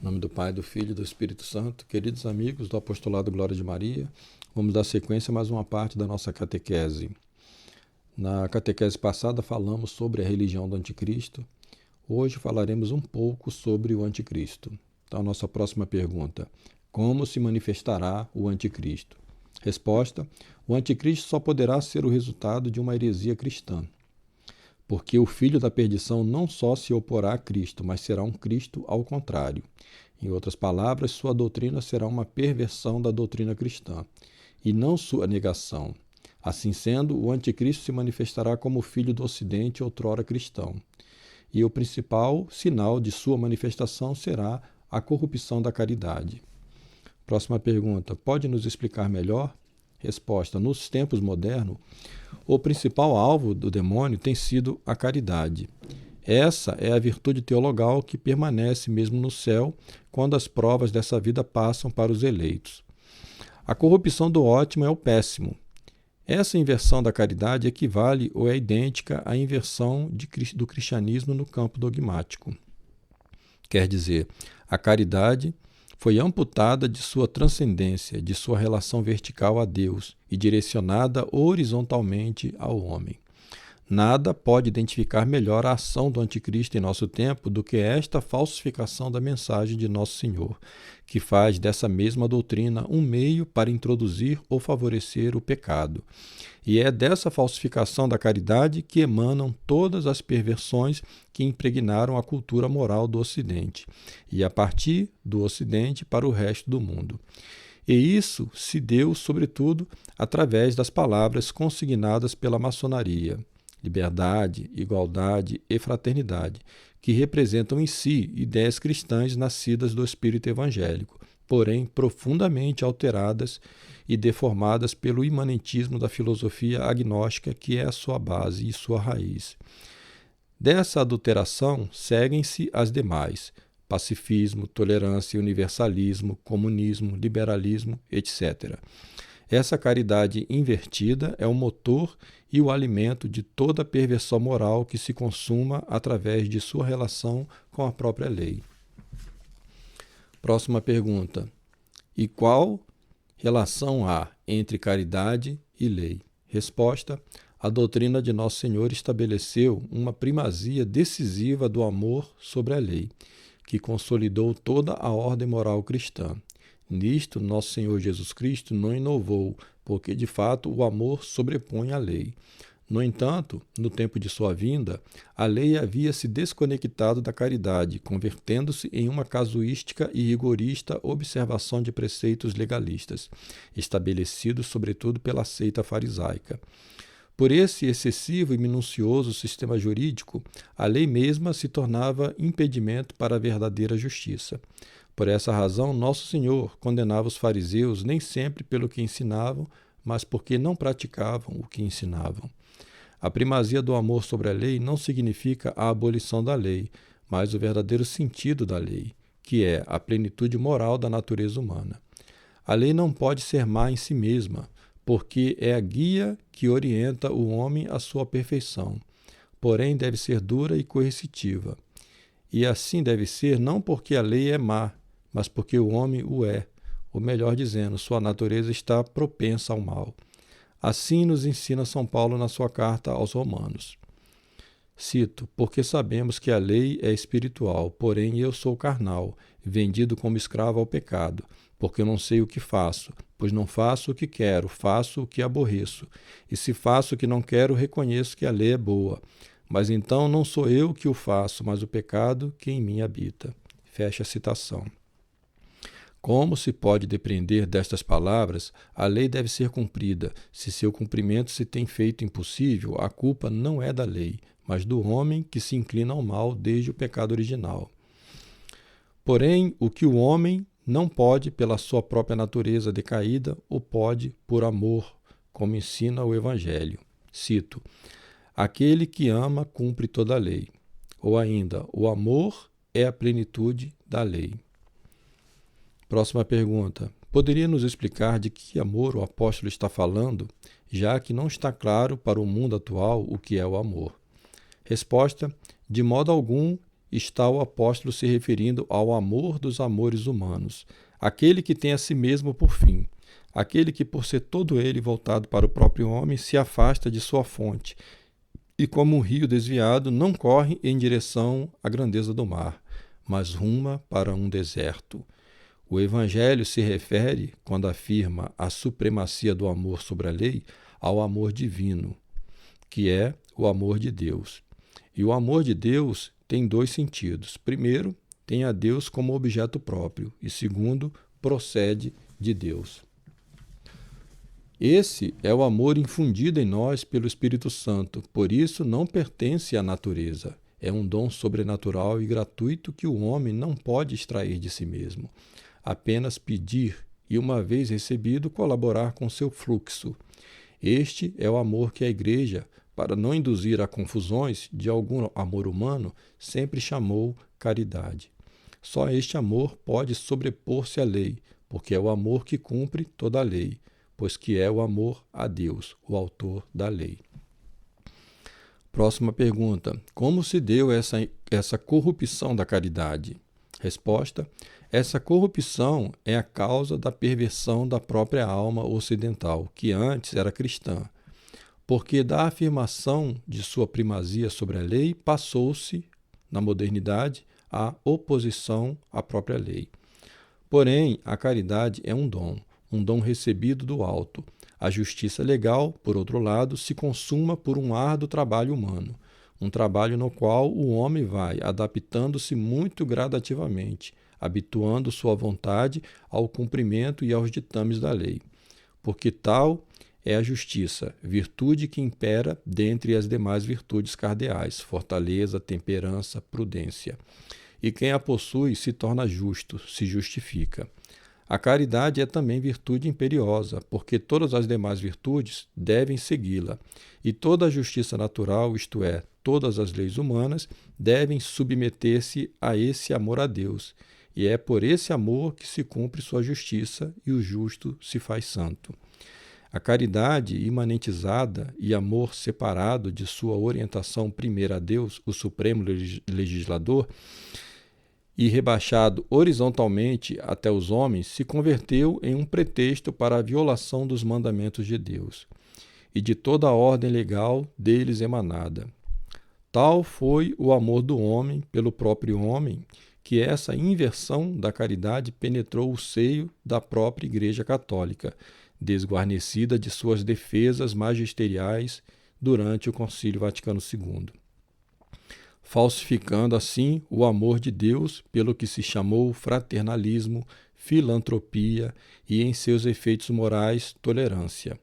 Em nome do Pai, do Filho e do Espírito Santo, queridos amigos do Apostolado Glória de Maria, vamos dar sequência a mais uma parte da nossa catequese. Na catequese passada falamos sobre a religião do anticristo. Hoje falaremos um pouco sobre o anticristo. Então, a nossa próxima pergunta: como se manifestará o anticristo? Resposta: o anticristo só poderá ser o resultado de uma heresia cristã. Porque o filho da perdição não só se oporá a Cristo, mas será um Cristo ao contrário. Em outras palavras, sua doutrina será uma perversão da doutrina cristã, e não sua negação. Assim sendo, o anticristo se manifestará como filho do Ocidente outrora cristão. E o principal sinal de sua manifestação será a corrupção da caridade. Próxima pergunta: pode nos explicar melhor? Resposta: nos tempos modernos, o principal alvo do demônio tem sido a caridade. Essa é a virtude teologal que permanece mesmo no céu quando as provas dessa vida passam para os eleitos. A corrupção do ótimo é o péssimo. Essa inversão da caridade equivale ou é idêntica à inversão do cristianismo no campo dogmático. Quer dizer, a caridade foi amputada de sua transcendência, de sua relação vertical a Deus e direcionada horizontalmente ao homem. Nada pode identificar melhor a ação do anticristo em nosso tempo do que esta falsificação da mensagem de Nosso Senhor, que faz dessa mesma doutrina um meio para introduzir ou favorecer o pecado. E é dessa falsificação da caridade que emanam todas as perversões que impregnaram a cultura moral do Ocidente, e a partir do Ocidente para o resto do mundo. E isso se deu, sobretudo, através das palavras consignadas pela maçonaria: liberdade, igualdade e fraternidade, que representam em si ideias cristãs nascidas do espírito evangélico, porém profundamente alteradas e deformadas pelo imanentismo da filosofia agnóstica, que é a sua base e sua raiz. Dessa adulteração seguem-se as demais: pacifismo, tolerância, universalismo, comunismo, liberalismo, etc. Essa caridade invertida é o motor e o alimento de toda a perversão moral que se consuma através de sua relação com a própria lei. Próxima pergunta: e qual relação há entre caridade e lei? Resposta: a doutrina de Nosso Senhor estabeleceu uma primazia decisiva do amor sobre a lei, que consolidou toda a ordem moral cristã. Nisto, Nosso Senhor Jesus Cristo não inovou, porque, de fato, o amor sobrepõe a lei. No entanto, no tempo de sua vinda, a lei havia se desconectado da caridade, convertendo-se em uma casuística e rigorista observação de preceitos legalistas, estabelecidos sobretudo pela seita farisaica. Por esse excessivo e minucioso sistema jurídico, a lei mesma se tornava impedimento para a verdadeira justiça. Por essa razão, Nosso Senhor condenava os fariseus nem sempre pelo que ensinavam, mas porque não praticavam o que ensinavam. A primazia do amor sobre a lei não significa a abolição da lei, mas o verdadeiro sentido da lei, que é a plenitude moral da natureza humana. A lei não pode ser má em si mesma, porque é a guia que orienta o homem à sua perfeição. Porém, deve ser dura e coercitiva. E assim deve ser não porque a lei é má, mas porque o homem o é, ou melhor dizendo, sua natureza está propensa ao mal. Assim nos ensina São Paulo na sua carta aos Romanos. Cito: porque sabemos que a lei é espiritual, porém eu sou carnal, vendido como escravo ao pecado, porque eu não sei o que faço, pois não faço o que quero, faço o que aborreço. E se faço o que não quero, reconheço que a lei é boa. Mas então não sou eu que o faço, mas o pecado que em mim habita. Fecha a citação. Como se pode depreender destas palavras, a lei deve ser cumprida. Se seu cumprimento se tem feito impossível, a culpa não é da lei, mas do homem que se inclina ao mal desde o pecado original. Porém, o que o homem não pode pela sua própria natureza decaída, o pode por amor, como ensina o Evangelho. Cito: aquele que ama cumpre toda a lei. Ou ainda, o amor é a plenitude da lei. Próxima pergunta: poderia nos explicar de que amor o apóstolo está falando, já que não está claro para o mundo atual o que é o amor? Resposta: de modo algum está o apóstolo se referindo ao amor dos amores humanos, aquele que tem a si mesmo por fim, aquele que, por ser todo ele voltado para o próprio homem, se afasta de sua fonte e, como um rio desviado, não corre em direção à grandeza do mar, mas ruma para um deserto. O Evangelho se refere, quando afirma a supremacia do amor sobre a lei, ao amor divino, que é o amor de Deus. E o amor de Deus tem dois sentidos. Primeiro, tem a Deus como objeto próprio, e segundo, procede de Deus. Esse é o amor infundido em nós pelo Espírito Santo, por isso não pertence à natureza. É um dom sobrenatural e gratuito que o homem não pode extrair de si mesmo. Apenas pedir e, uma vez recebido, colaborar com seu fluxo. Este é o amor que a Igreja, para não induzir a confusões de algum amor humano, sempre chamou caridade. Só este amor pode sobrepor-se à lei, porque é o amor que cumpre toda a lei, pois que é o amor a Deus, o autor da lei. Próxima pergunta. Como se deu essa corrupção da caridade? Resposta. Essa corrupção é a causa da perversão da própria alma ocidental, que antes era cristã, porque da afirmação de sua primazia sobre a lei passou-se, na modernidade, à oposição à própria lei. Porém, a caridade é um dom recebido do alto. A justiça legal, por outro lado, se consuma por um árduo trabalho humano, um trabalho no qual o homem vai adaptando-se muito gradativamente, habituando sua vontade ao cumprimento e aos ditames da lei. Porque tal é a justiça, virtude que impera dentre as demais virtudes cardeais, fortaleza, temperança, prudência. E quem a possui se torna justo, se justifica. A caridade é também virtude imperiosa, porque todas as demais virtudes devem segui-la, e toda a justiça natural, isto é, todas as leis humanas, devem submeter-se a esse amor a Deus, e é por esse amor que se cumpre sua justiça e o justo se faz santo. A caridade imanentizada e amor separado de sua orientação primeira a Deus, o Supremo Legislador, e rebaixado horizontalmente até os homens, se converteu em um pretexto para a violação dos mandamentos de Deus e de toda a ordem legal deles emanada. Tal foi o amor do homem pelo próprio homem, que essa inversão da caridade penetrou o seio da própria Igreja Católica, desguarnecida de suas defesas magisteriais durante o Concílio Vaticano II. Falsificando assim o amor de Deus pelo que se chamou fraternalismo, filantropia e, em seus efeitos morais, tolerância.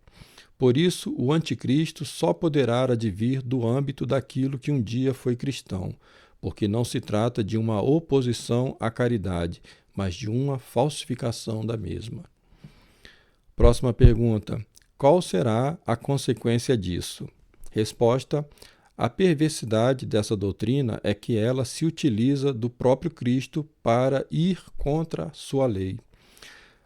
Por isso, o anticristo só poderá advir do âmbito daquilo que um dia foi cristão, porque não se trata de uma oposição à caridade, mas de uma falsificação da mesma. Próxima pergunta. Qual será a consequência disso? Resposta. A perversidade dessa doutrina é que ela se utiliza do próprio Cristo para ir contra sua lei.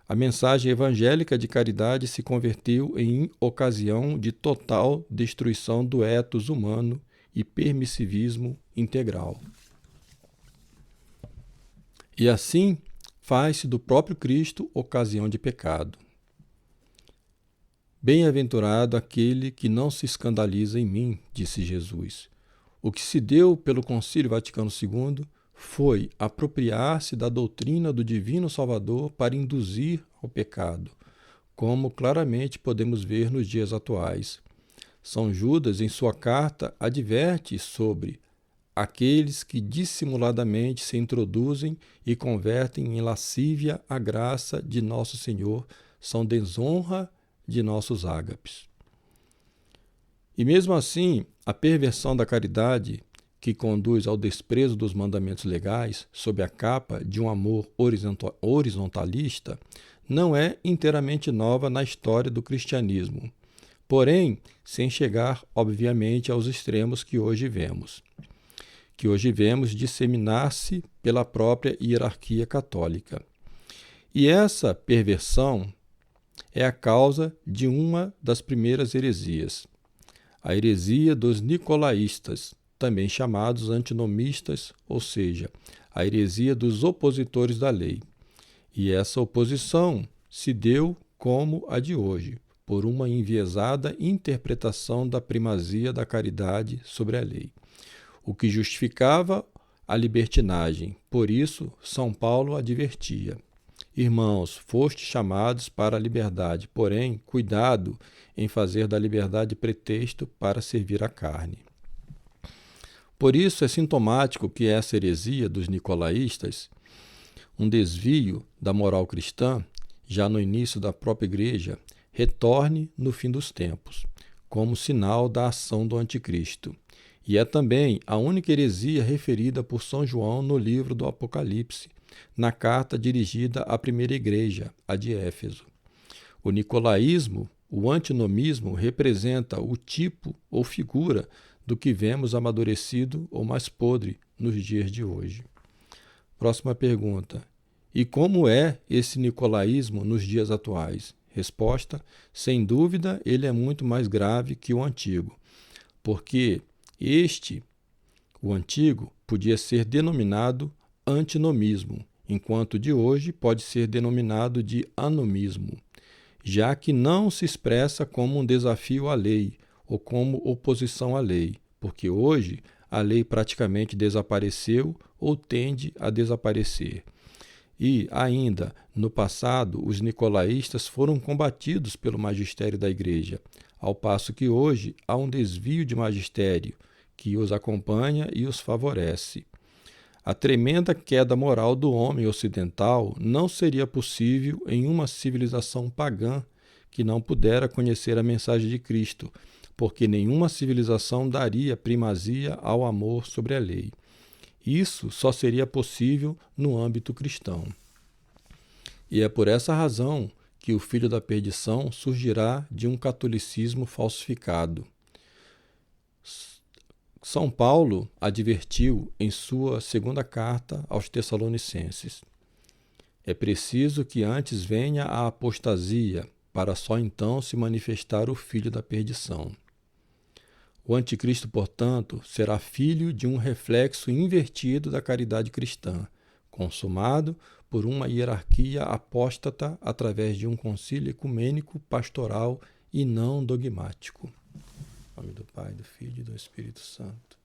A mensagem evangélica de caridade se converteu em ocasião de total destruição do ethos humano e permissivismo integral. E assim faz-se do próprio Cristo ocasião de pecado. Bem-aventurado aquele que não se escandaliza em mim, disse Jesus. O que se deu pelo Concílio Vaticano II foi apropriar-se da doutrina do Divino Salvador para induzir ao pecado, como claramente podemos ver nos dias atuais. São Judas, em sua carta, adverte sobre aqueles que dissimuladamente se introduzem e convertem em lascívia a graça de nosso Senhor, são desonra de nossos ágapes. E mesmo assim, a perversão da caridade, que conduz ao desprezo dos mandamentos legais sob a capa de um amor horizontalista, não é inteiramente nova na história do cristianismo, porém, sem chegar, obviamente, aos extremos que hoje vemos disseminar-se pela própria hierarquia católica. E essa perversão é a causa de uma das primeiras heresias, a heresia dos nicolaístas, também chamados antinomistas, ou seja, a heresia dos opositores da lei. E essa oposição se deu como a de hoje, por uma enviesada interpretação da primazia da caridade sobre a lei, o que justificava a libertinagem. Por isso, São Paulo advertia: irmãos, fostes chamados para a liberdade, porém, cuidado em fazer da liberdade pretexto para servir à carne. Por isso é sintomático que essa heresia dos nicolaístas, um desvio da moral cristã, já no início da própria igreja, retorne no fim dos tempos, como sinal da ação do anticristo. E é também a única heresia referida por São João no livro do Apocalipse, na carta dirigida à primeira igreja, a de Éfeso. O nicolaísmo, o antinomismo, representa o tipo ou figura do que vemos amadurecido ou mais podre nos dias de hoje. Próxima pergunta. E como é esse nicolaísmo nos dias atuais? Resposta: sem dúvida, ele é muito mais grave que o antigo, porque o antigo, podia ser denominado antinomismo, enquanto de hoje pode ser denominado de anomismo, já que não se expressa como um desafio à lei ou como oposição à lei, porque hoje a lei praticamente desapareceu ou tende a desaparecer. E, ainda, no passado, os nicolaístas foram combatidos pelo magistério da Igreja, ao passo que hoje há um desvio de magistério que os acompanha e os favorece. A tremenda queda moral do homem ocidental não seria possível em uma civilização pagã que não pudera conhecer a mensagem de Cristo, porque nenhuma civilização daria primazia ao amor sobre a lei. Isso só seria possível no âmbito cristão. E é por essa razão que o filho da perdição surgirá de um catolicismo falsificado. São Paulo advertiu em sua segunda carta aos Tessalonicenses: é preciso que antes venha a apostasia, para só então se manifestar o filho da perdição. O anticristo, portanto, será filho de um reflexo invertido da caridade cristã, consumado por uma hierarquia apóstata através de um concílio ecumênico pastoral e não dogmático. Em nome do Pai, do Filho e do Espírito Santo.